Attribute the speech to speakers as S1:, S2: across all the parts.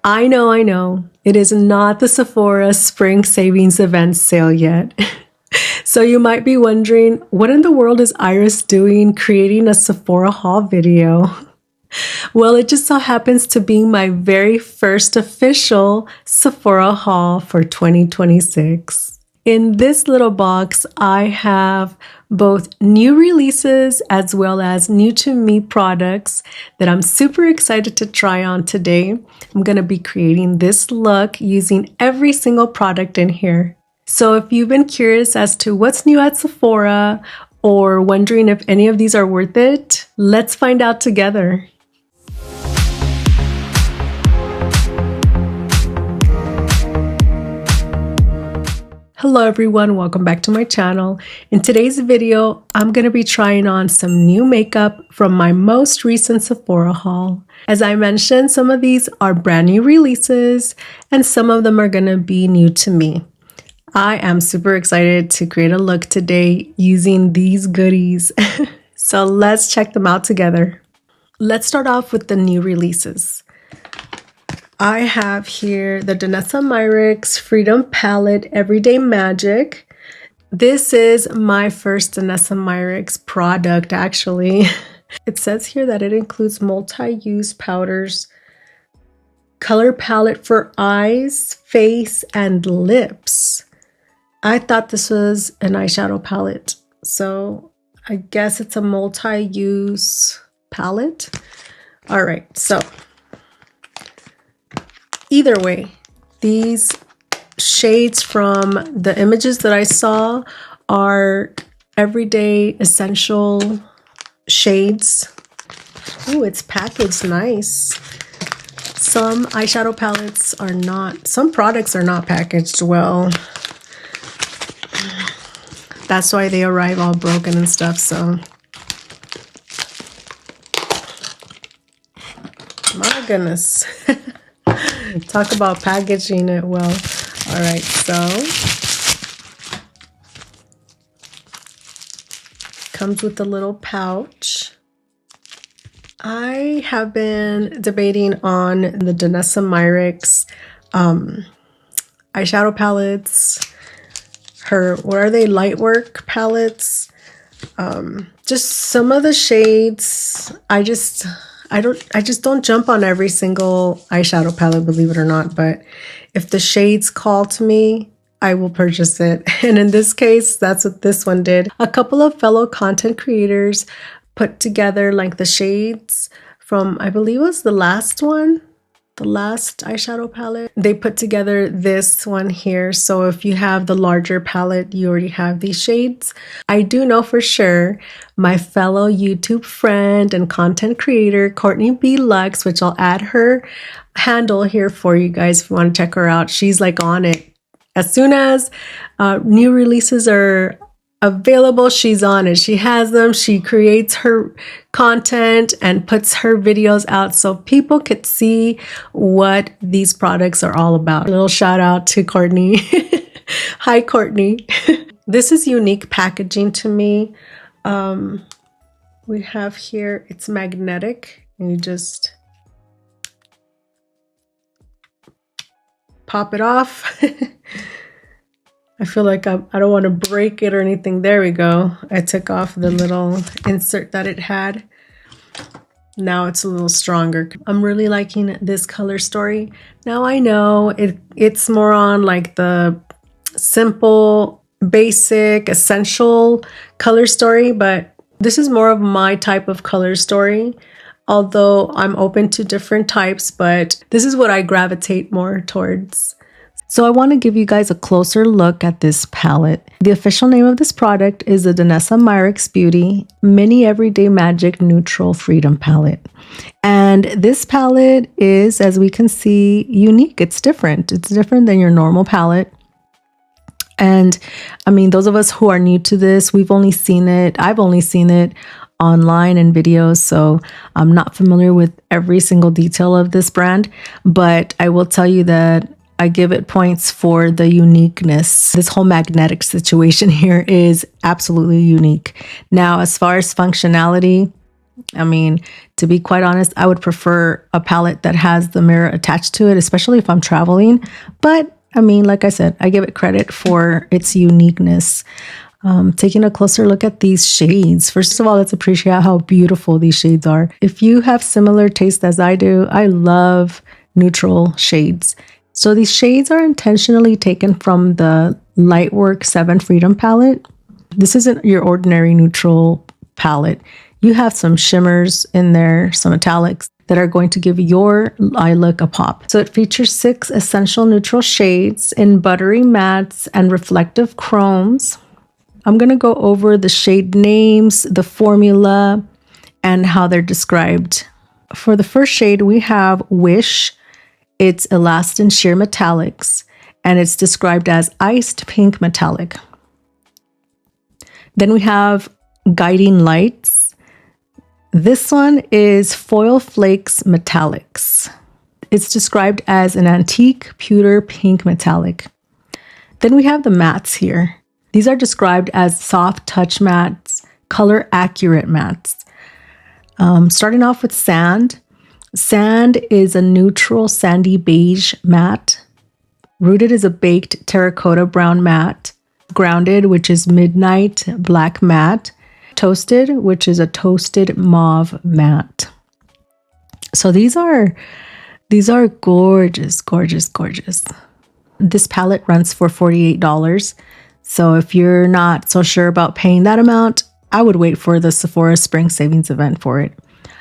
S1: I know. It is not the Sephora Spring Savings Event sale yet. So you might be wondering, what in the world is Iris doing creating a Sephora haul video? Well, it just so happens to be my very first official Sephora haul for 2026. In this little box, I have both new releases as well as new to me products that I'm super excited to try on today. I'm going to be creating this look using every single product in here. So if you've been curious as to what's new at Sephora or wondering if any of these are worth it, let's find out together. Hello everyone, welcome back to my channel. In today's video, I'm going to be trying on some new makeup from my most recent Sephora haul. As I mentioned, some of these are brand new releases and some of them are going to be new to me. I am super excited to create a look today using these goodies. So let's check them out together. Let's start off with the new releases. I have here the Danessa Myricks Freedom Palette Everyday Magic. This is my first Danessa Myricks product, actually. It says here that it includes multi-use powders, color palette for eyes, face, and lips. I thought this was an eyeshadow palette, so I guess it's a multi-use palette. All right, so either way, these shades from the images that I saw are everyday essential shades. Oh, it's packaged nice. Some eyeshadow palettes are not, some products are not packaged well. That's why they arrive all broken and stuff, so. My goodness. Talk about packaging it well. All right, so comes with a little pouch. I have been debating on the Danessa Myricks eyeshadow palettes. What are they? Lightwork palettes. Just some of the shades. I just don't jump on every single eyeshadow palette, believe it or not, but if the shades call to me, I will purchase it. And in this case, that's what this one did. A couple of fellow content creators put together like the shades from, I believe it was the last one, the last eyeshadow palette. They put together this one here. So if you have the larger palette, you already have these shades. I do know for sure my fellow YouTube friend and content creator, Courtney B. Lux, which I'll add her handle here for you guys if you want to check her out. She's like on it. As soon as new releases are available, she's on it. She has them. She creates her content and puts her videos out so people could see what these products are all about. A little shout out to Courtney. Hi, Courtney. This is unique packaging to me. We have here, it's magnetic, and you just pop it off. I feel like I don't want to break it or anything. There we go. I took off the little insert that it had. Now it's a little stronger. I'm really liking this color story. Now I know it's more on like the simple, basic, essential color story, but this is more of my type of color story. Although I'm open to different types, but this is what I gravitate more towards. So I want to give you guys a closer look at this palette. The official name of this product is the Danessa Myricks Beauty Mini Everyday Magic Neutral Freedom Palette. And this palette is, as we can see, unique. It's different. It's different than your normal palette. And I mean, those of us who are new to this, we've only seen it. I've only seen it online and videos, so I'm not familiar with every single detail of this brand. But I will tell you that I give it points for the uniqueness. This whole magnetic situation here is absolutely unique. Now, as far as functionality, I mean, to be quite honest, I would prefer a palette that has the mirror attached to it, especially if I'm traveling. But I mean, like I said, I give it credit for its uniqueness. Taking a closer look at these shades. First of all, let's appreciate how beautiful these shades are. If you have similar taste as I do, I love neutral shades. So these shades are intentionally taken from the Lightwork 7 Freedom palette. This isn't your ordinary neutral palette. You have some shimmers in there, some metallics that are going to give your eye look a pop. So it features 6 essential neutral shades in buttery mattes and reflective chromes. I'm going to go over the shade names, the formula, and how they're described. For the first shade, we have Wish. It's Elastin Sheer Metallics, and it's described as Iced Pink Metallic. Then we have Guiding Lights. This one is Foil Flakes Metallics. It's described as an Antique Pewter Pink Metallic. Then we have the mattes here. These are described as soft touch mattes, color accurate mattes. Starting off with Sand. Sand is a neutral sandy beige matte. Rooted is a baked terracotta brown matte. Grounded, which is midnight black matte. Toasted, which is a toasted mauve matte. So these are gorgeous, gorgeous, gorgeous. This palette runs for $48. So if you're not so sure about paying that amount, I would wait for the Sephora Spring Savings event for it.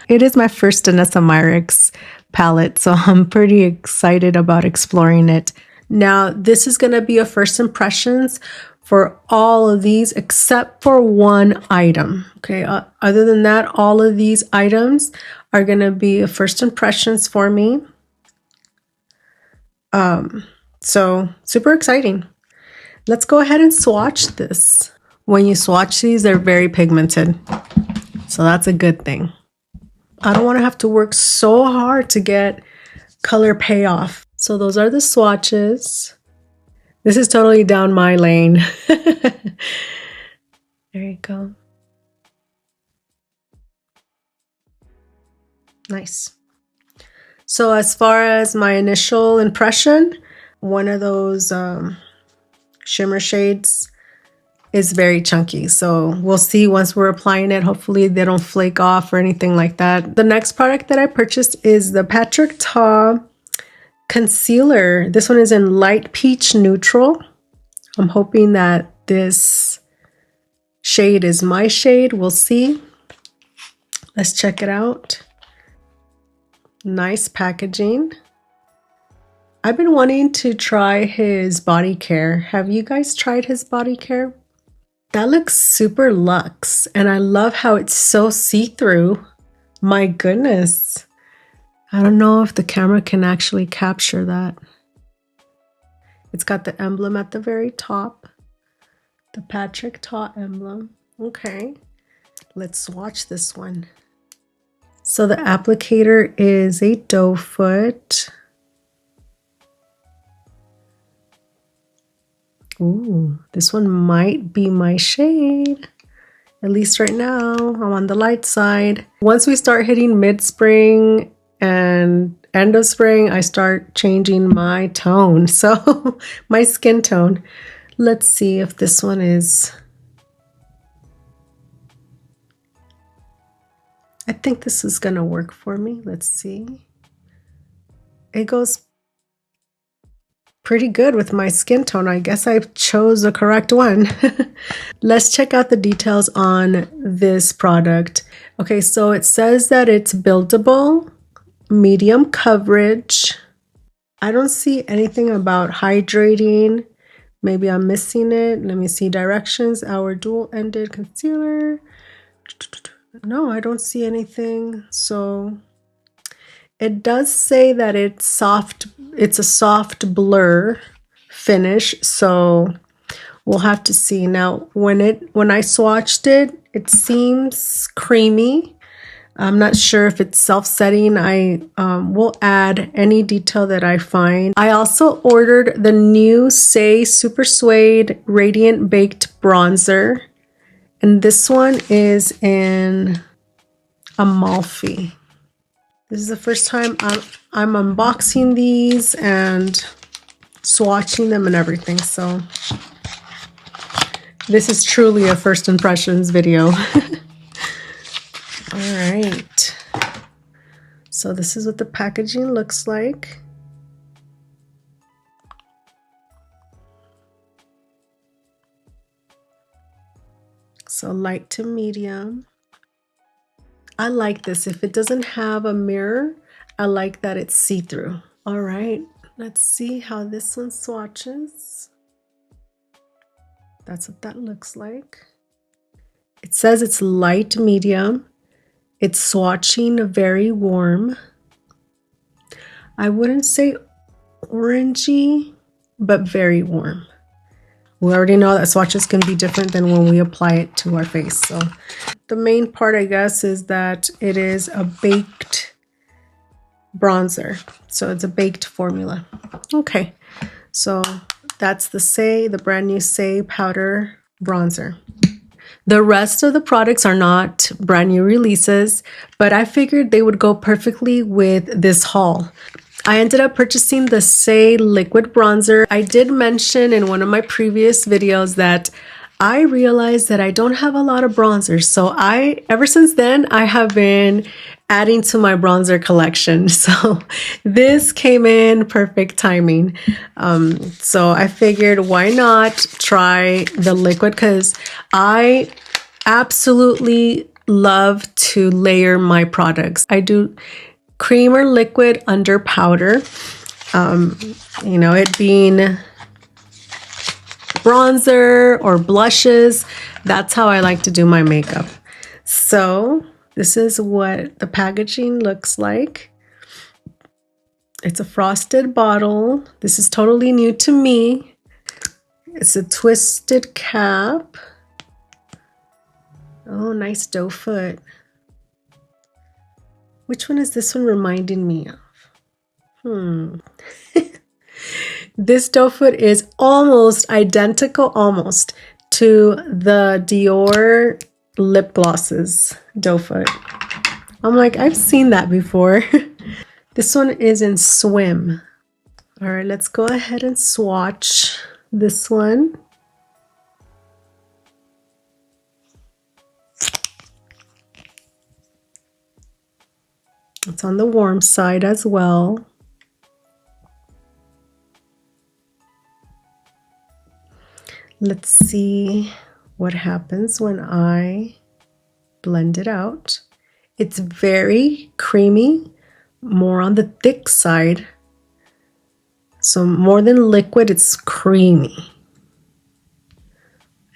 S1: It is my first Danessa Myricks palette, so I'm pretty excited about exploring it. Now, this is going to be a first impressions for all of these except for one item. Okay, other than that, all of these items are going to be a first impressions for me. So super exciting. Let's go ahead and swatch this. When you swatch these, they're very pigmented. So that's a good thing. I don't want to have to work so hard to get color payoff. So those are the swatches. This is totally down my lane. There you go. Nice. So as far as my initial impression, one of those shimmer shades is very chunky. So we'll see once we're applying it. Hopefully they don't flake off or anything like that. The next product that I purchased is the Patrick Ta concealer. This one is in light peach neutral. I'm hoping that this shade is my shade. We'll see. Let's check it out. Nice packaging. I've been wanting to try his body care. Have you guys tried his body care? That looks super luxe, and I love how it's so see-through. My goodness. I don't know if the camera can actually capture that. It's got the emblem at the very top. The Patrick Ta emblem. Okay, let's swatch this one. So the applicator is a doe foot. Ooh, this one might be my shade. At least right now, I'm on the light side. Once we start hitting mid-spring and end of spring, I start changing my tone. So my skin tone. Let's see if this one is... I think this is gonna work for me. Let's see. It goes pretty good with my skin tone. I guess I chose the correct one. Let's check out the details on this product. Okay, so it says that it's buildable, medium coverage. I don't see anything about hydrating. Maybe I'm missing it. Let me see directions. Our dual-ended concealer. No, I don't see anything. So it does say that it's soft. It's a soft blur finish. So we'll have to see. Now, when I swatched it, it seems creamy. I'm not sure if it's self-setting. I will add any detail that I find. I also ordered the new Saie Super Suede Radiant Baked Bronzer. And this one is in Amalfi. This is the first time I'm unboxing these and swatching them and everything. So this is truly a first impressions video. All right. So this is what the packaging looks like. So light to medium. I like this. If it doesn't have a mirror, I like that it's see-through. All right, let's see how this one swatches. That's what that looks like. It says it's light medium. It's swatching very warm. I wouldn't say orangey, but very warm. We already know that swatches can be different than when we apply it to our face. So the main part, I guess, is that it is a baked bronzer. So it's a baked formula. Okay, so that's the Saie, the brand new Saie powder bronzer. The rest of the products are not brand new releases, but I figured they would go perfectly with this haul. I ended up purchasing the Saie liquid bronzer. I did mention in one of my previous videos that I realized that I don't have a lot of bronzers. So ever since then, I have been adding to my bronzer collection. So this came in perfect timing. So I figured why not try the liquid, because I absolutely love to layer my products. I do cream or liquid under powder. You know, it being bronzer or blushes, that's how I like to do my makeup. So this is what the packaging looks like. It's a frosted bottle. This is totally new to me. It's a twisted cap. Oh, nice doe foot. Which one is this one reminding me of? This doe foot is almost identical, to the Dior lip glosses doe foot. I'm like, I've seen that before. This one is in swim. All right, let's go ahead and swatch this one. It's on the warm side as well. Let's see what happens when I blend it out. It's very creamy, more on the thick side. So more than liquid, it's creamy.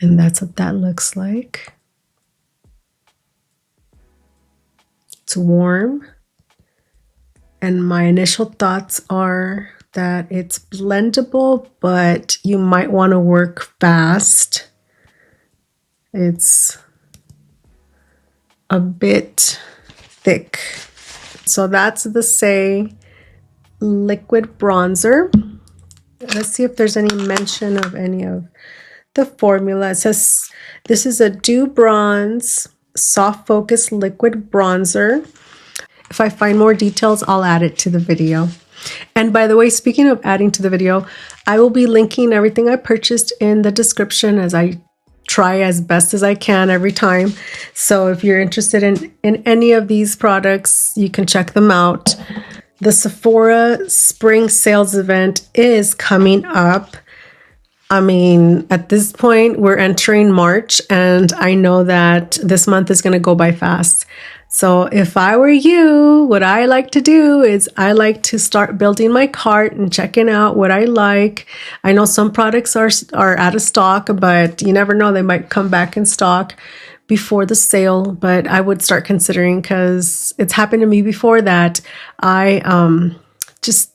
S1: And that's what that looks like. It's warm. And my initial thoughts are that it's blendable, but you might want to work fast. It's a bit thick. So that's the Saie liquid bronzer. Let's see if there's any mention of any of the formula. It says this is a Dew Bronze Soft Focus Liquid Bronzer. If I find more details, I'll add it to the video. And by the way, speaking of adding to the video, I will be linking everything I purchased in the description, as I try as best as I can every time. So if you're interested in any of these products, you can check them out. The Sephora spring sales event is coming up. I mean, at this point, we're entering March, and I know that this month is going to go by fast. So if I were you, what I like to do is I like to start building my cart and checking out what I like. I know some products are out of stock, but you never know, they might come back in stock before the sale. But I would start considering, because it's happened to me before that I just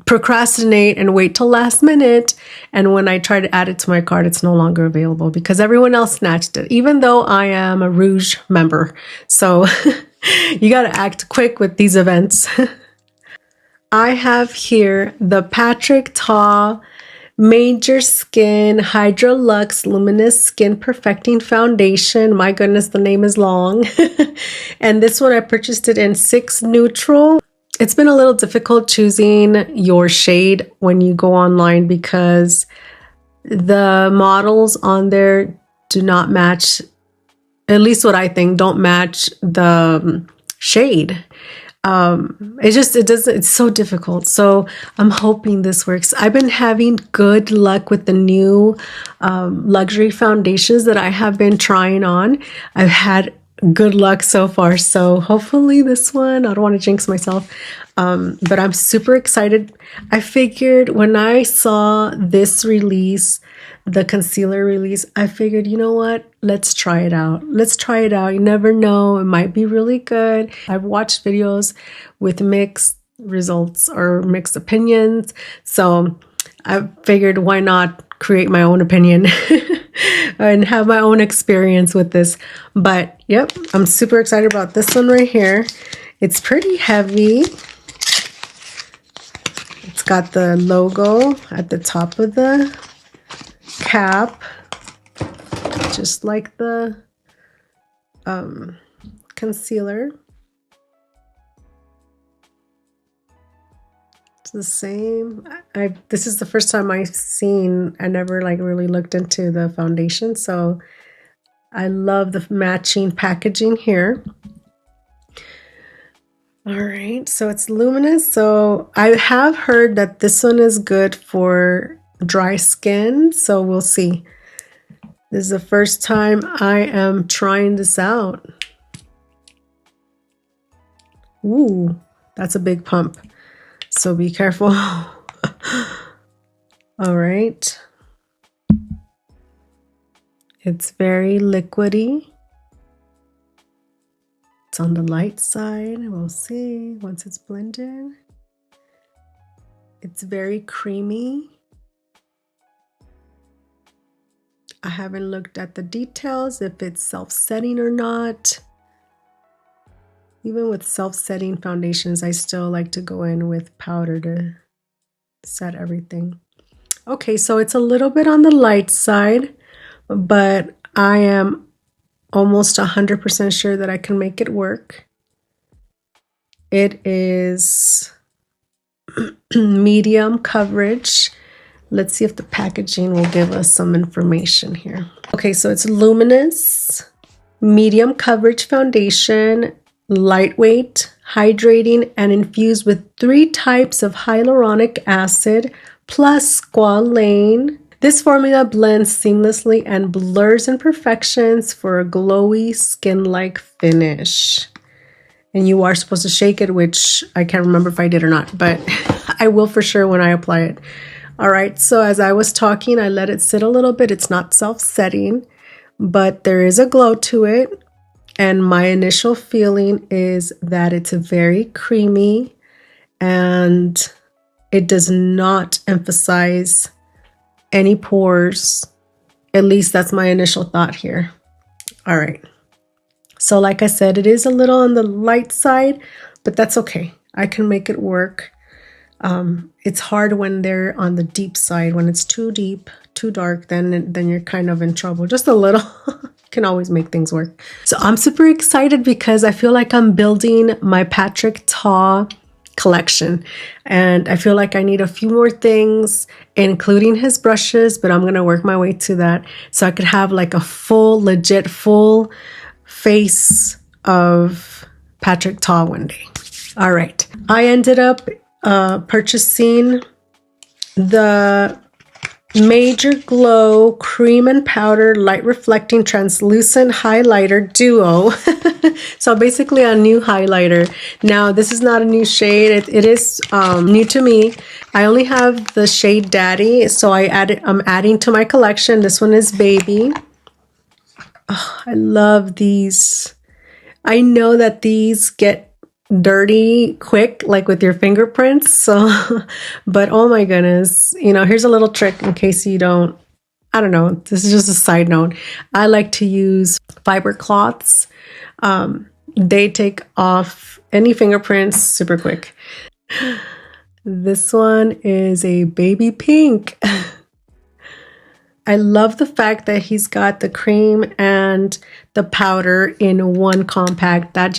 S1: procrastinate and wait till last minute, and when I try to add it to my cart, it's no longer available because everyone else snatched it, even though I am a Rouge member. So you got to act quick with these events. I have here the Patrick Ta Major Skin Hydro Luxe Luminous Skin Perfecting Foundation. My goodness, the name is long. And this one I purchased it in 6 Neutral. It's been a little difficult choosing your shade when you go online because the models on there do not match, at least what I think, don't match the shade. It's so difficult. So I'm hoping this works. I've been having good luck with the new luxury foundations that I have been trying on. I've had good luck so far. So hopefully this one, I don't want to jinx myself. But I'm super excited. I figured when I saw this release, the concealer release, I figured, you know what? Let's try it out. Let's try it out. You never know. It might be really good. I've watched videos with mixed results or mixed opinions. So I figured why not create my own opinion and have my own experience with this. But yep, I'm super excited about this one right here. It's pretty heavy. It's got the logo at the top of the cap, just like the concealer. It's the same. This is the first time I've seen, I never like really looked into the foundation, so I love the matching packaging here. All right, so it's luminous. So I have heard that this one is good for dry skin, so we'll see. This is the first time I am trying this out. Ooh, that's a big pump, so be careful. All right, it's very liquidy. It's on the light side. We'll see once it's blended. It's very creamy. I haven't looked at the details, if it's self-setting or not. Even with self-setting foundations, I still like to go in with powder to set everything. Okay, so it's a little bit on the light side, but I am almost 100% sure that I can make it work. It is medium coverage. Let's see if the packaging will give us some information here. Okay, so it's luminous, medium coverage foundation, lightweight, hydrating, and infused with 3 types of hyaluronic acid plus squalane. This formula blends seamlessly and blurs imperfections for a glowy skin-like finish. And you are supposed to shake it, which I can't remember if I did or not, but I will for sure when I apply it. All right, so as I was talking, I let it sit a little bit. It's not self-setting, but there is a glow to it. And my initial feeling is that it's very creamy and it does not emphasize any pores. At least that's my initial thought here. All right. So like I said, it is a little on the light side, but that's okay. I can make it work. It's hard when they're on the deep side. When it's too deep, too dark, then you're kind of in trouble. Just a little. Can always make things work. So I'm super excited because I feel like I'm building my Patrick Ta collection, and I feel like I need a few more things, including his brushes, but I'm gonna work my way to that so I could have like a legit full face of Patrick Ta one day. All right, I ended up purchasing the Major Glow Cream and Powder Light Reflecting Translucent Highlighter Duo. So basically a new highlighter. Now this is not a new shade. It is new to me. I only have the shade Daddy, so I'm adding to my collection. This one is Baby. Oh, I love these. I know that these get dirty quick, like with your fingerprints, so but oh my goodness, here's a little trick in case you don't, I don't know, this is just a side note. I like to use fiber cloths. They take off any fingerprints super quick. This one is a baby pink. I love the fact that he's got the cream and the powder in one compact. That's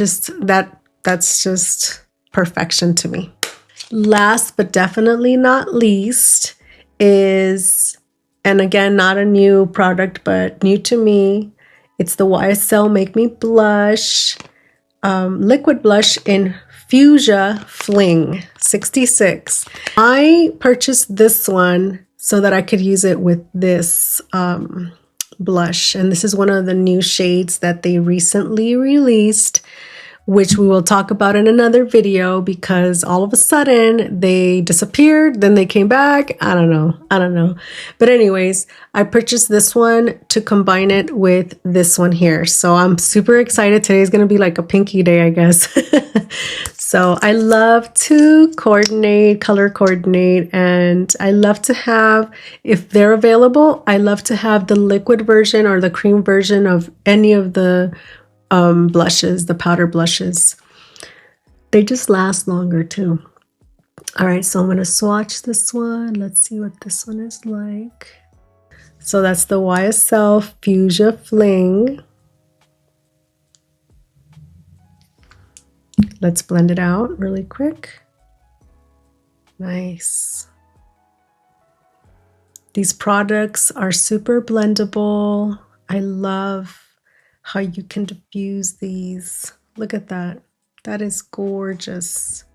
S1: just perfection to me. Last but definitely not least is, and again, not a new product, but new to me, it's the YSL Make Me Blush liquid blush in Fuchsia Fling 66. I purchased this one so that I could use it with this blush, and this is one of the new shades that they recently released, which we will talk about in another video, because all of a sudden they disappeared, then they came back. I don't know. But anyways, I purchased this one to combine it with this one here. So I'm super excited. Today's going to be like a pinky day, I guess. So I love to color coordinate, and I love to have, if they're available, I love to have the liquid version or the cream version of any of the blushes, the powder blushes. They just last longer too. All right, so I'm going to swatch this one. Let's see what this one is like. So that's the YSL Fuchsia Fling. Let's blend it out really quick. Nice. These products are super blendable. I love how you can diffuse these. Look at that. That is gorgeous.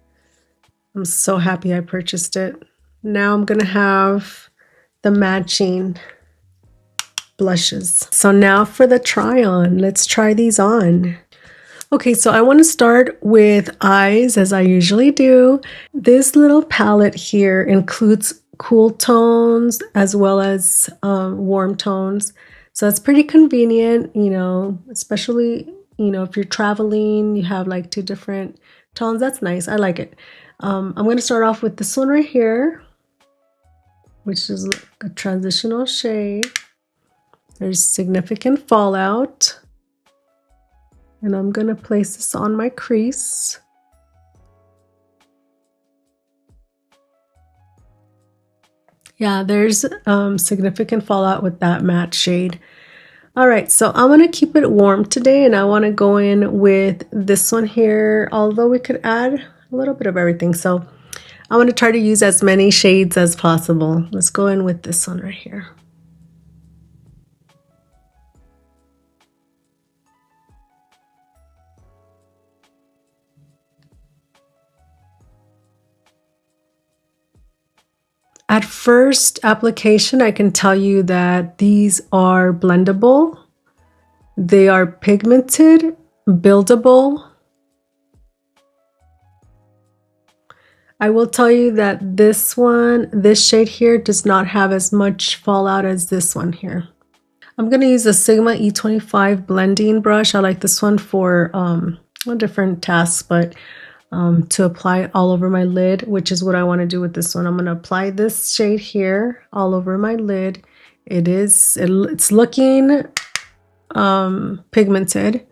S1: I'm so happy I purchased it. Now I'm gonna have the matching blushes. So now for the try on. Let's try these on. Okay, so I want to start with eyes, as I usually do. This little palette here includes cool tones as well as warm tones. So it's pretty convenient, you know, especially, you know, if you're traveling, you have like 2 different tones. That's nice. I like it. I'm going to start off with this one right here, which is a transitional shade. There's significant fallout. And I'm going to place this on my crease. Yeah, there's significant fallout with that matte shade. All right, so I'm going to keep it warm today, and I want to go in with this one here, although we could add a little bit of everything. So I want to try to use as many shades as possible. Let's go in with this one right here. At first application, I can tell you that these are blendable. They are pigmented, buildable. I will tell you that this shade here does not have as much fallout as this one here. I'm going to use a Sigma E25 blending brush. I like this one for different tasks, but to apply all over my lid, which is what I want to do with this one. I'm going to apply this shade here all over my lid. It's looking pigmented.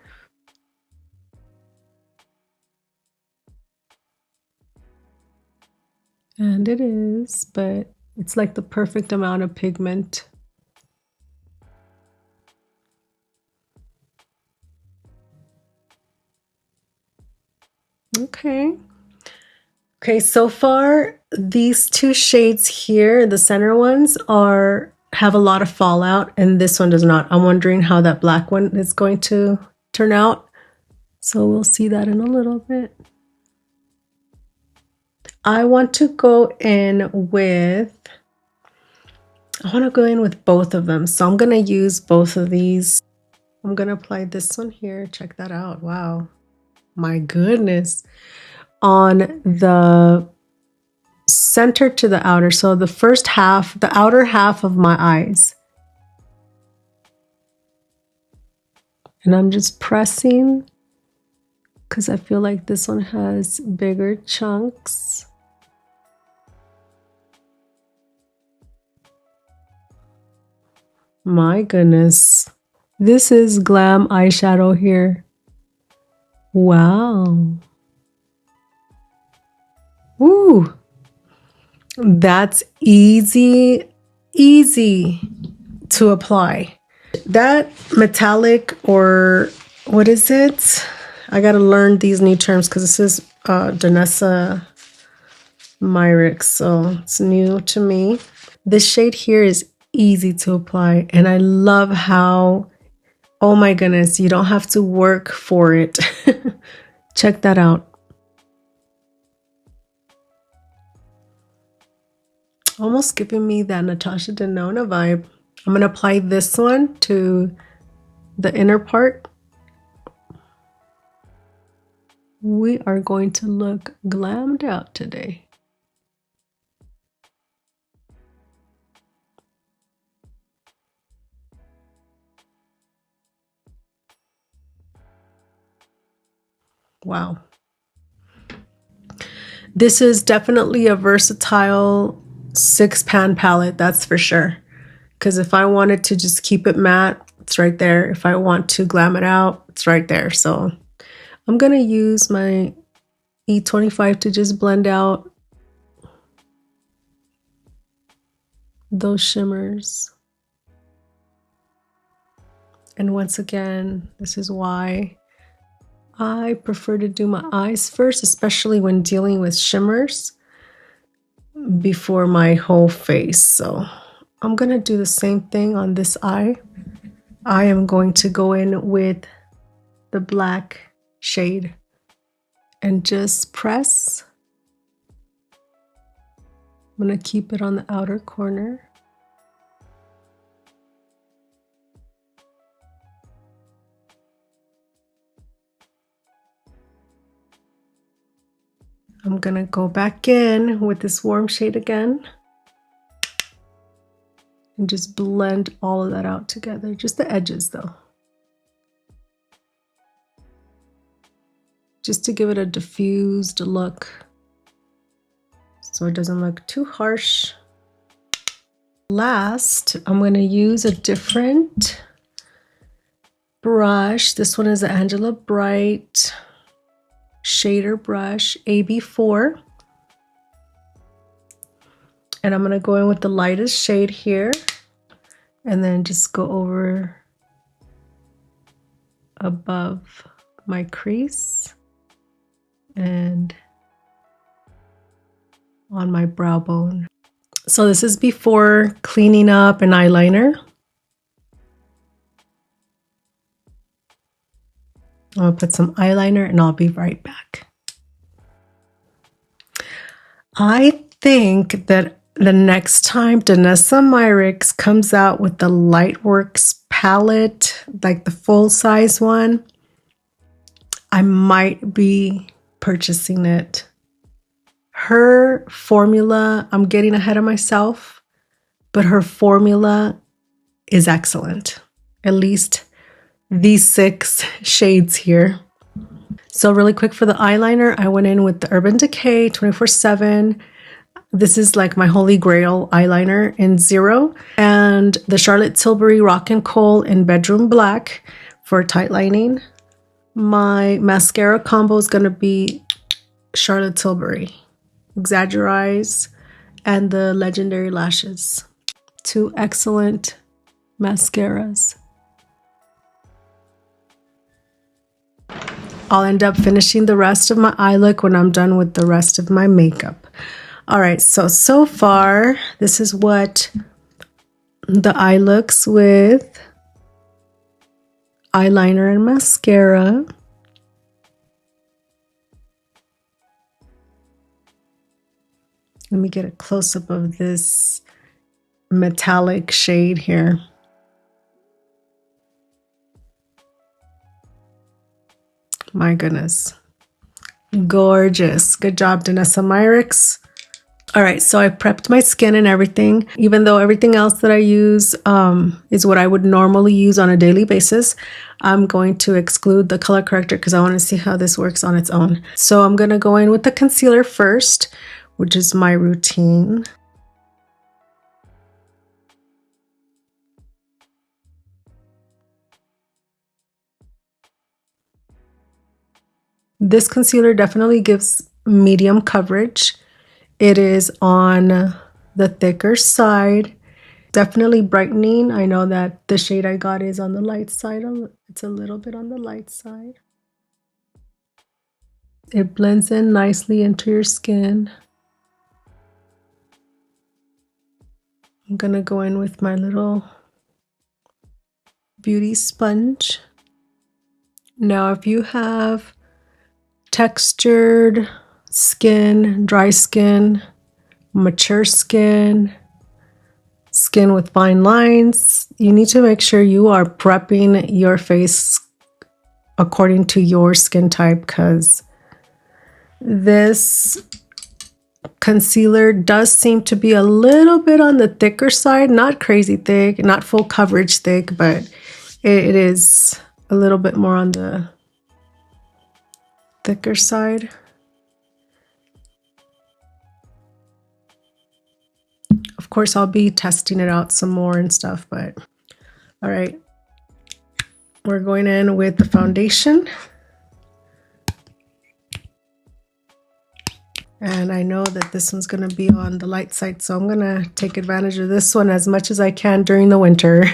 S1: And it is, but it's like the perfect amount of pigment. Okay, so far these 2 shades here, the center ones, have a lot of fallout, and this one does not. I'm wondering how that black one is going to turn out. So we'll see that in a little bit. I want to go in with both of them. So I'm going to use both of these. I'm going to apply this one here. Check that out. Wow. My goodness. On the center to the outer. So the first half, the outer half of my eyes. And I'm just pressing because I feel like this one has bigger chunks. My goodness. This is glam eyeshadow here. Wow. Woo. That's easy to apply. That metallic, or what is it? I gotta learn these new terms because this is Danessa Myricks, so it's new to me. This shade here is easy to apply, and I love how, oh my goodness, you don't have to work for it. Check that out. Almost giving me that Natasha Denona vibe. I'm going to apply this one to the inner part. We are going to look glammed out today. Wow. This is definitely a versatile 6-pan palette, that's for sure. Because if I wanted to just keep it matte, it's right there. If I want to glam it out, it's right there. So I'm going to use my E25 to just blend out those shimmers. And once again, this is why I prefer to do my eyes first, especially when dealing with shimmers, before my whole face. So I'm going to do the same thing on this eye. I am going to go in with the black shade and just press. I'm going to keep it on the outer corner. I'm going to go back in with this warm shade again and just blend all of that out together, just the edges though. Just to give it a diffused look so it doesn't look too harsh. Last, I'm going to use a different brush. This one is the Angela Bright shader brush, AB4. And I'm going to go in with the lightest shade here and then just go over above my crease and on my brow bone. So this is before cleaning up an eyeliner. I'll put some eyeliner and I'll be right back. I think that the next time Danessa Myricks comes out with the Lightworks palette, like the full size one, I might be purchasing it. Her formula, I'm getting ahead of myself, but her formula is excellent. At least these 6 shades here. So really quick for the eyeliner, I went in with the Urban Decay 24/7. This is like my holy grail eyeliner in 0. And the Charlotte Tilbury Rock and Coal in Bedroom Black for tight lining. My mascara combo is going to be Charlotte Tilbury Exaggerize and the Legendary Lashes. 2 excellent mascaras. I'll end up finishing the rest of my eye look when I'm done with the rest of my makeup. All right, so far, this is what the eye looks with eyeliner and mascara. Let me get a close-up of this metallic shade here. My goodness. Gorgeous. Good job, Danessa Myricks. All right, so I prepped my skin and everything. Even though everything else that I use is what I would normally use on a daily basis, I'm going to exclude the color corrector because I want to see how this works on its own. So I'm going to go in with the concealer first, which is my routine. This concealer definitely gives medium coverage. It is on the thicker side. Definitely brightening. I know that the shade I got is on the light side. It's a little bit on the light side. It blends in nicely into your skin. I'm gonna go in with my little beauty sponge. Now, if you have textured skin, dry skin, mature skin, skin with fine lines, you need to make sure you are prepping your face according to your skin type, because this concealer does seem to be a little bit on the thicker side, not crazy thick, not full coverage thick, but it is a little bit more on the thicker side. Of course, I'll be testing it out some more and stuff, but all right. We're going in with the foundation. And I know that this one's going to be on the light side, so I'm going to take advantage of this one as much as I can during the winter.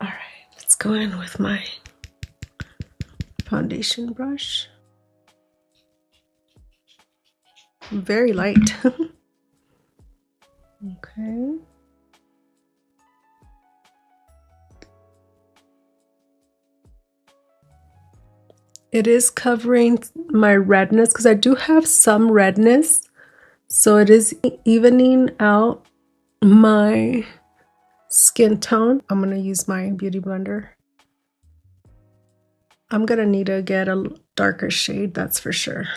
S1: All right, let's go in with my foundation brush. Very light. Okay. It is covering my redness because I do have some redness. So it is evening out my skin tone. I'm going to use my beauty blender. I'm going to need to get a darker shade, that's for sure.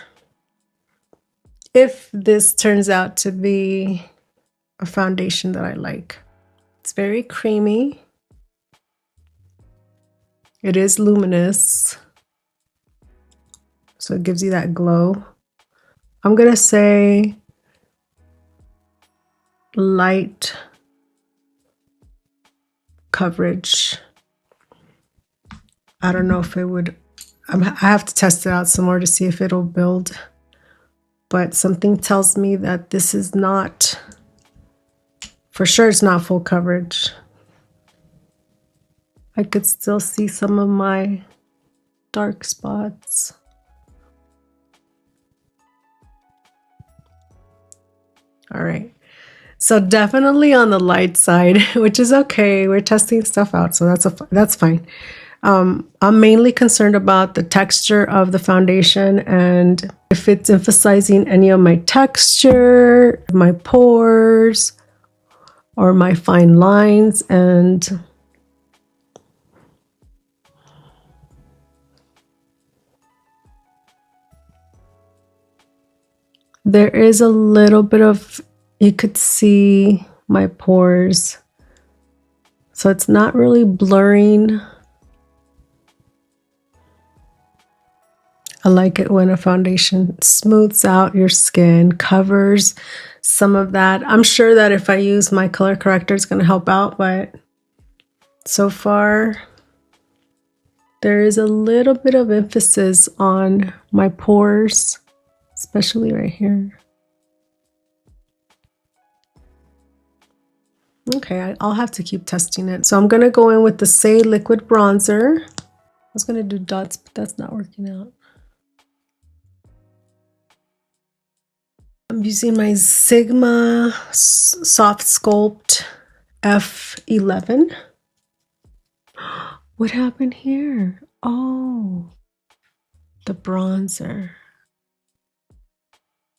S1: If this turns out to be a foundation that I like. It's very creamy. It is luminous, so it gives you that glow. I'm gonna say light coverage. I don't know if it would, I have to test it out some more to see if it'll build, but something tells me that this is not, for sure it's not full coverage. I could still see some of my dark spots. All right, so definitely on the light side, which is okay. We're testing stuff out, so that's fine. I'm mainly concerned about the texture of the foundation and if it's emphasizing any of my texture, my pores, or my fine lines. And there is a little bit of, you could see my pores, so it's not really blurring. I like it when a foundation smooths out your skin, covers some of that. I'm sure that if I use my color corrector, it's going to help out, but so far there is a little bit of emphasis on my pores, especially right here. Okay, I'll have to keep testing it. So I'm going to go in with the Saie liquid bronzer. I was going to do dots, but that's not working out. I'm using my Sigma Soft Sculpt F11. What happened here? Oh, the bronzer.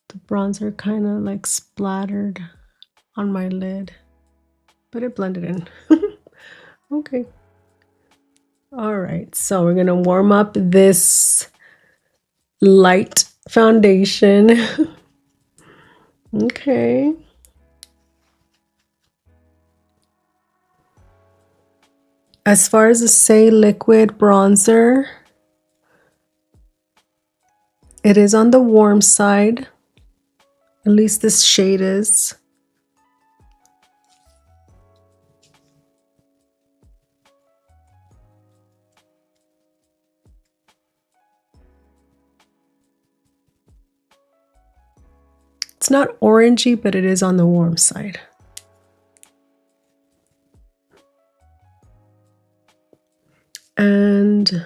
S1: The bronzer kind of like splattered on my lid, but it blended in. Okay. All right, so we're gonna warm up this light foundation. Okay. As far as the Saie liquid bronzer, it is on the warm side. At least this shade is. It's not orangey, but it is on the warm side. And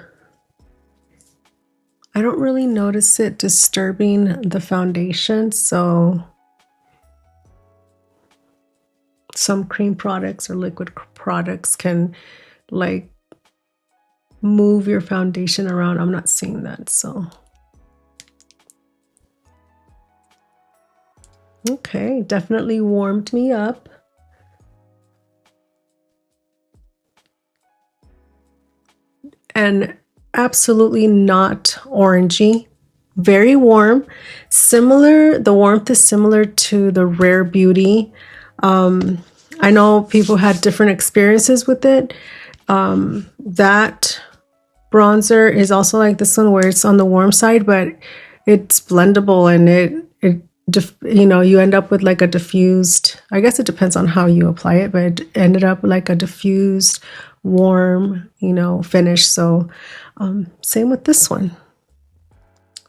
S1: I don't really notice it disturbing the foundation, so some cream products or liquid products can like move your foundation around. I'm not seeing that, so. Okay, definitely warmed me up. And absolutely not orangey, very warm. Similar, the warmth is similar to the Rare Beauty. I know people had different experiences with it. That bronzer is also like this one where it's on the warm side, but it's blendable and you end up with like a diffused, I guess it depends on how you apply it, but it ended up like a diffused warm, finish. So same with this one.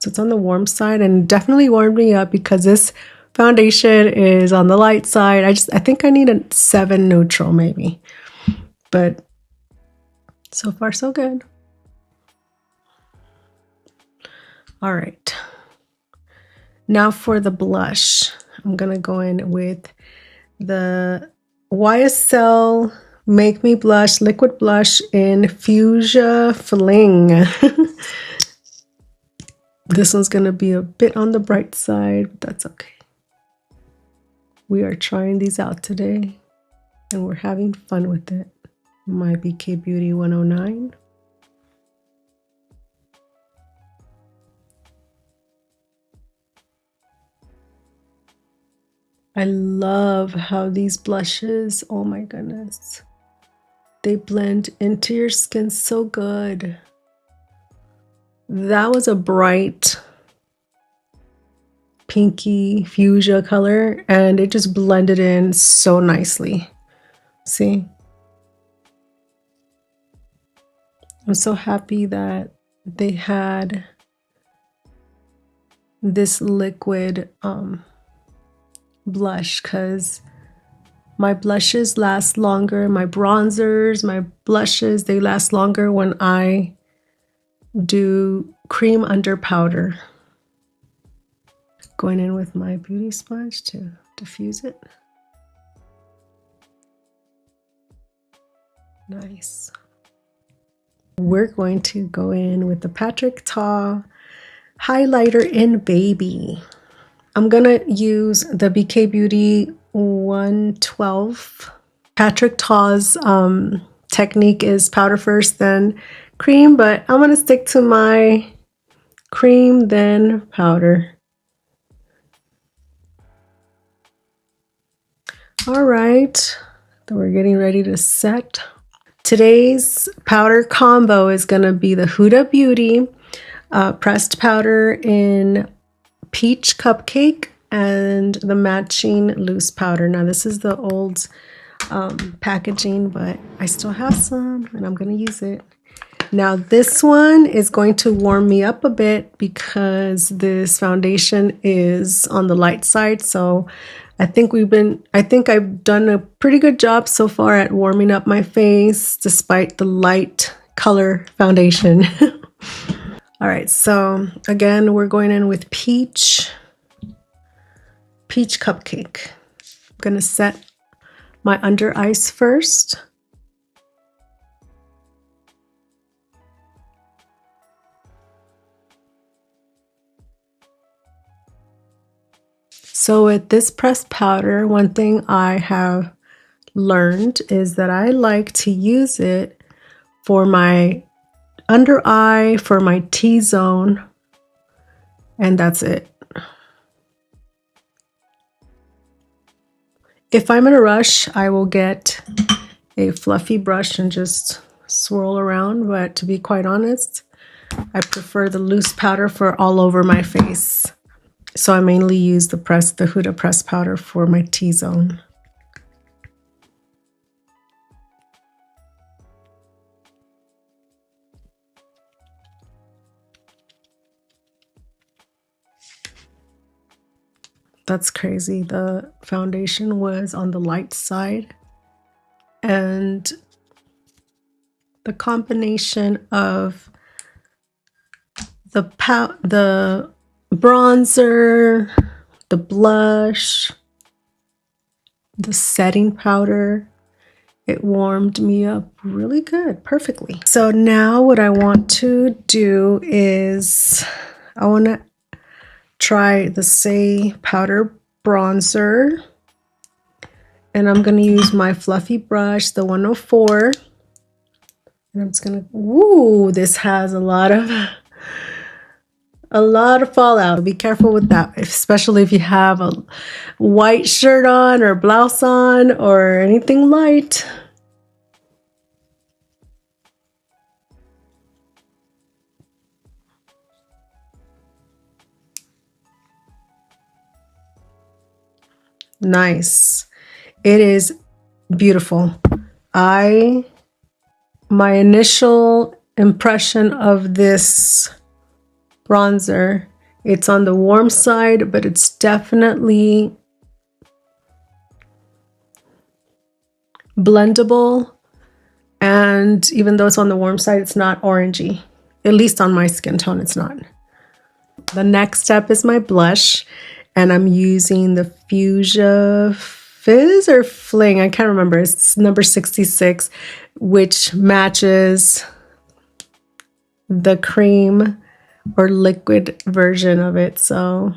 S1: So it's on the warm side and definitely warmed me up because this foundation is on the light side. I think I need a 7 neutral maybe, but so far so good. All right. Now for the blush, I'm going to go in with the YSL Make Me Blush Liquid Blush in Fuchsia Fling. This one's going to be a bit on the bright side, but that's okay. We are trying these out today, and we're having fun with it. My BK Beauty 109. I love how these blushes, oh my goodness, they blend into your skin so good. That was a bright pinky fuchsia color and it just blended in so nicely. See? I'm so happy that they had this liquid blush because my blushes last longer, my bronzers, my blushes, they last longer when I do cream under powder. Going in with my beauty sponge to diffuse it. Nice. We're going to go in with the Patrick Ta highlighter in Baby. I'm gonna use the BK Beauty 112. Patrick Ta's technique is powder first, then cream, but I'm gonna stick to my cream, then powder. All right, so we're getting ready to set. Today's powder combo is gonna be the Huda Beauty pressed powder in Peach Cupcake and the matching loose powder. Now this is the old packaging, but I still have some and I'm going to use it. Now this one is going to warm me up a bit because this foundation is on the light side. So I think I've done a pretty good job so far at warming up my face despite the light color foundation. All right, so again, we're going in with Peach Cupcake. I'm gonna set my under eyes first. So with this pressed powder, one thing I have learned is that I like to use it for my under eye, for my T-zone, and that's it. If I'm in a rush, I will get a fluffy brush and just swirl around, but to be quite honest, I prefer the loose powder for all over my face. So I mainly use the Huda pressed powder for my T-zone. That's crazy. The foundation was on the light side and the combination of the bronzer, the blush, the setting powder, it warmed me up really good, perfectly. So now what I want to do is I want to try the Saie powder bronzer. And I'm going to use my fluffy brush, the 104. And I'm just going to, ooh, this has a lot of fallout. Be careful with that, especially if you have a white shirt on or blouse on or anything light. Nice. It is beautiful. My initial impression of this bronzer, it's on the warm side, but it's definitely blendable. And even though it's on the warm side, it's not orangey. At least on my skin tone, it's not. The next step is my blush. And I'm using the Fuchsia Fizz or Fling. I can't remember. It's number 66, which matches the cream or liquid version of it. So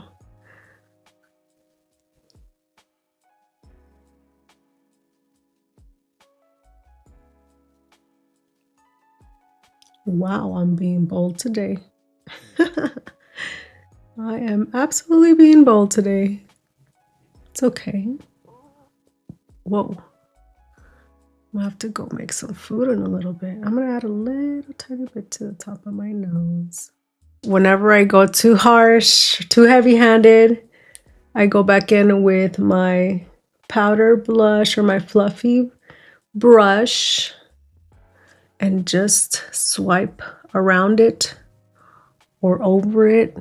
S1: wow, I'm being bold today. I am absolutely being bold today. It's okay. Whoa. I'll have to go make some food in a little bit. I'm going to add a little tiny bit to the top of my nose. Whenever I go too harsh, too heavy-handed, I go back in with my powder blush or my fluffy brush and just swipe around it or over it.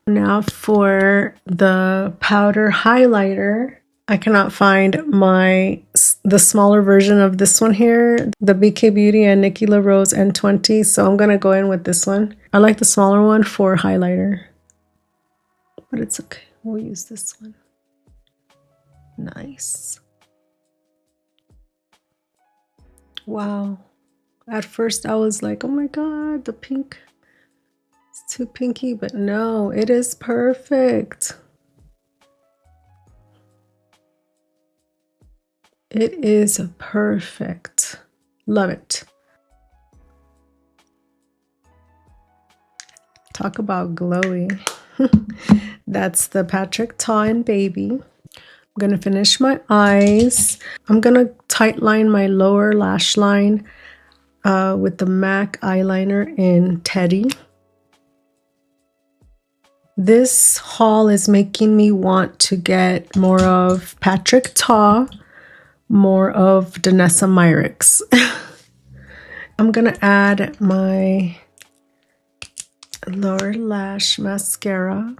S1: Now for the powder highlighter, I cannot find the smaller version of this one here, the BK Beauty and Nikki La Rose N20, so I'm going to go in with this one. I like the smaller one for highlighter, but it's okay. We'll use this one. Nice. Wow. At first I was like, oh my God, the pink. It's too pinky, but no, it is perfect. It is perfect. Love it. Talk about glowy. That's the Patrick Ta and Baby. I'm going to finish my eyes. I'm going to tight line my lower lash line with the MAC eyeliner in Teddy. This haul is making me want to get more of Patrick Ta, more of Danessa Myricks. I'm going to add my lower lash mascara.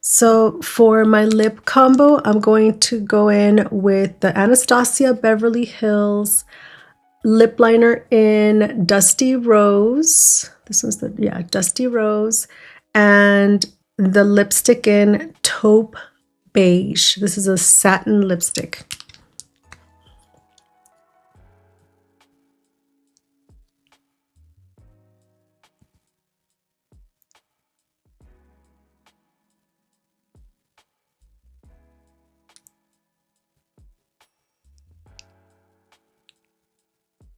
S1: So for my lip combo, I'm going to go in with the Anastasia Beverly Hills lip liner in Dusty Rose. This one's the, yeah, Dusty Rose. And the lipstick in Taupe Beige. This is a satin lipstick.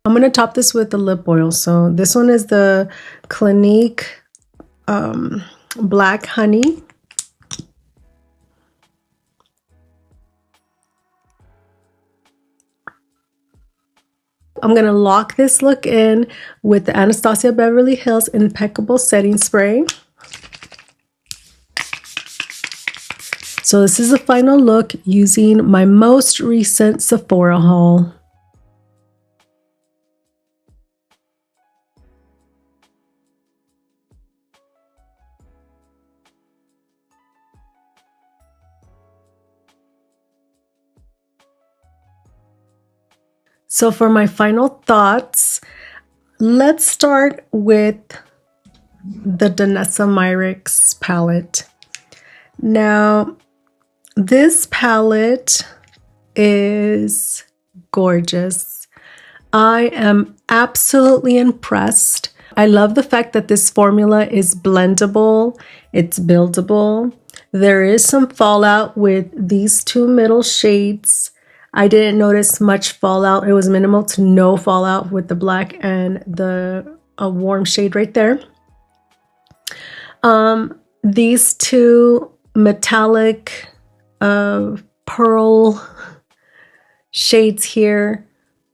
S1: I'm going to top this with the lip oil. So this one is the Clinique Black Honey. I'm going to lock this look in with the Anastasia Beverly Hills Impeccable Setting Spray. So this is the final look using my most recent Sephora haul. So for my final thoughts, let's start with the Danessa Myricks palette. Now, this palette is gorgeous. I am absolutely impressed. I love the fact that this formula is blendable, it's buildable. There is some fallout with these two middle shades. I didn't notice much fallout. It was minimal to no fallout with the black and the warm shade right there. These two metallic pearl shades here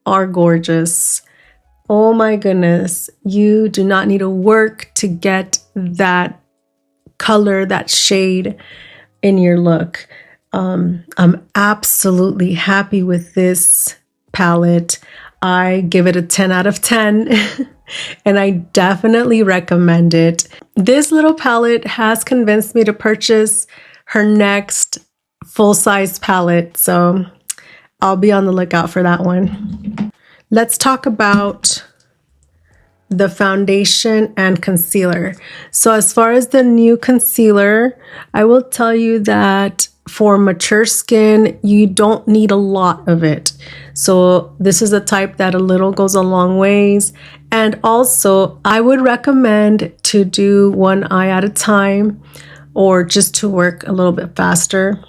S1: are gorgeous. Oh my goodness, you do not need to work to get that color, that shade in your look. I'm absolutely happy with this palette. I give it a 10 out of 10 and I definitely recommend it. This little palette has convinced me to purchase her next full-size palette, so I'll be on the lookout for that one. Let's talk about the foundation and concealer. So as far as the new concealer, I will tell you that for mature skin, you don't need a lot of it. So this is a type that a little goes a long ways. And also, I would recommend to do one eye at a time or just to work a little bit faster.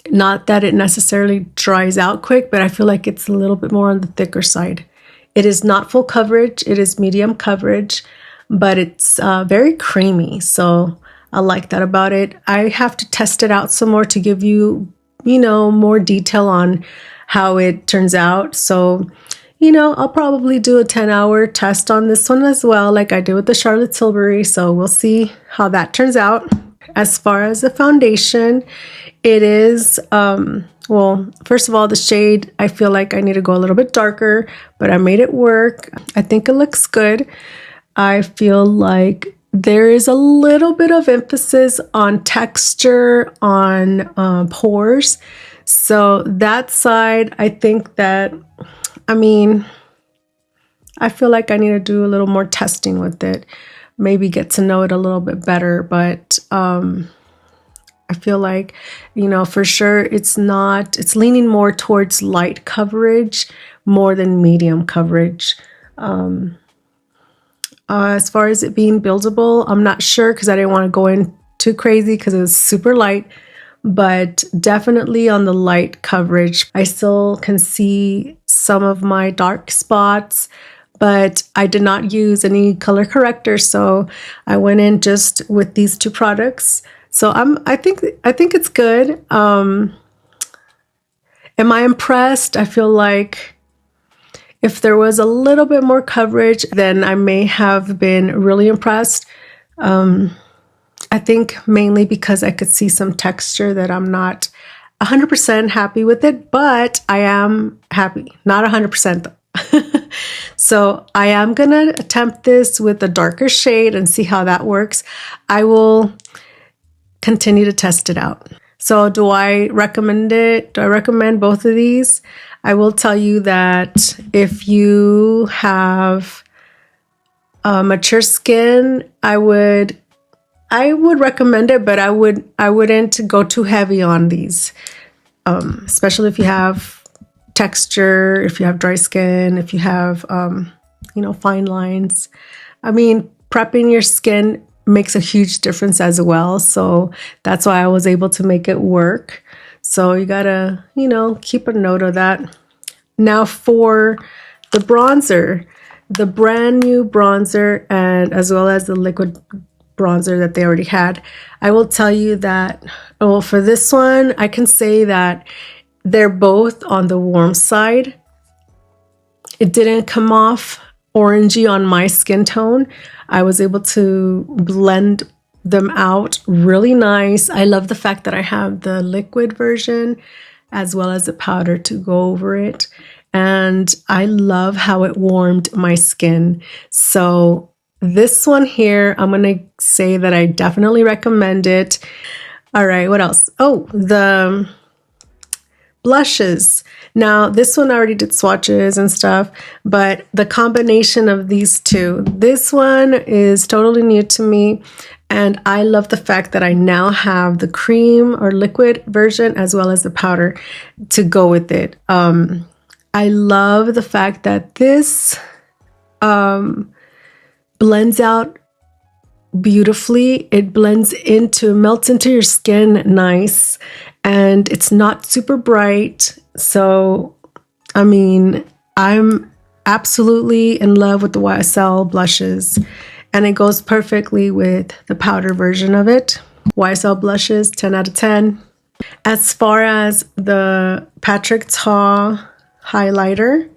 S1: Not that it necessarily dries out quick, but I feel like it's a little bit more on the thicker side. It is not full coverage, it is medium coverage, but it's very creamy. So I like that about it. I have to test it out some more to give you, more detail on how it turns out. So, I'll probably do a 10-hour test on this one as well, like I did with the Charlotte Tilbury. So we'll see how that turns out. As far as the foundation, it is, well, first of all, the shade, I feel like I need to go a little bit darker, but I made it work. I think it looks good. I feel like there is a little bit of emphasis on texture, on pores. So that side, I think that, I feel like I need to do a little more testing with it. Maybe get to know it a little bit better, but I feel like, for sure it's leaning more towards light coverage more than medium coverage. As far as it being buildable, I'm not sure because I didn't want to go in too crazy because it was super light, but definitely on the light coverage. I still can see some of my dark spots, but I did not use any color corrector. So I went in just with these two products. So I think it's good. Am I impressed? I feel like if there was a little bit more coverage, then I may have been really impressed. I think mainly because I could see some texture that I'm not 100% happy with it, but I am happy. Not 100% though. So I am going to attempt this with a darker shade and see how that works. I will continue to test it out. So do I recommend it? Do I recommend both of these? I will tell you that if you have mature skin, I would recommend it, but I wouldn't go too heavy on these, especially if you have texture, if you have dry skin, if you have fine lines. Prepping your skin makes a huge difference as well. So that's why I was able to make it work. So you gotta, keep a note of that. Now for the bronzer, the brand new bronzer, and as well as the liquid bronzer that they already had, I will tell you that, for this one, I can say that they're both on the warm side. It didn't come off orangey on my skin tone. I was able to blend them out really nice. I love the fact that I have the liquid version as well as the powder to go over it. And I love how it warmed my skin. So this one here, I'm going to say that I definitely recommend it. All right, what else? Oh, the blushes. Now, this one I already did swatches and stuff, but the combination of these two, this one is totally new to me. And I love the fact that I now have the cream or liquid version as well as the powder to go with it. I love the fact that this blends out beautifully. It blends into, melts into your skin nice, and it's not super bright. So, I mean, I'm absolutely in love with the YSL blushes, and it goes perfectly with the powder version of it. YSL blushes, 10 out of 10. As far as the Patrick Ta highlighter,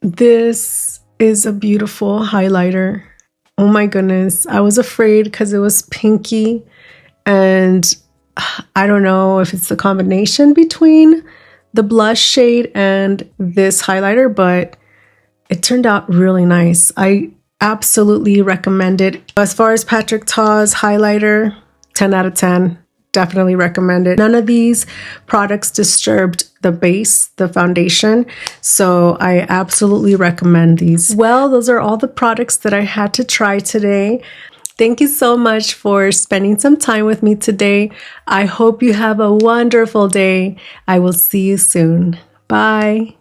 S1: this is a beautiful highlighter. Oh my goodness. I was afraid because it was pinky, and I don't know if it's the combination between the blush shade and this highlighter, but it turned out really nice. I absolutely recommend it. As far as Patrick Ta's highlighter, 10 out of 10. Definitely recommend it. None of these products disturbed the base, the foundation, so I absolutely recommend these. Well, those are all the products that I had to try today. Thank you so much for spending some time with me today. I hope you have a wonderful day. I will see you soon. Bye.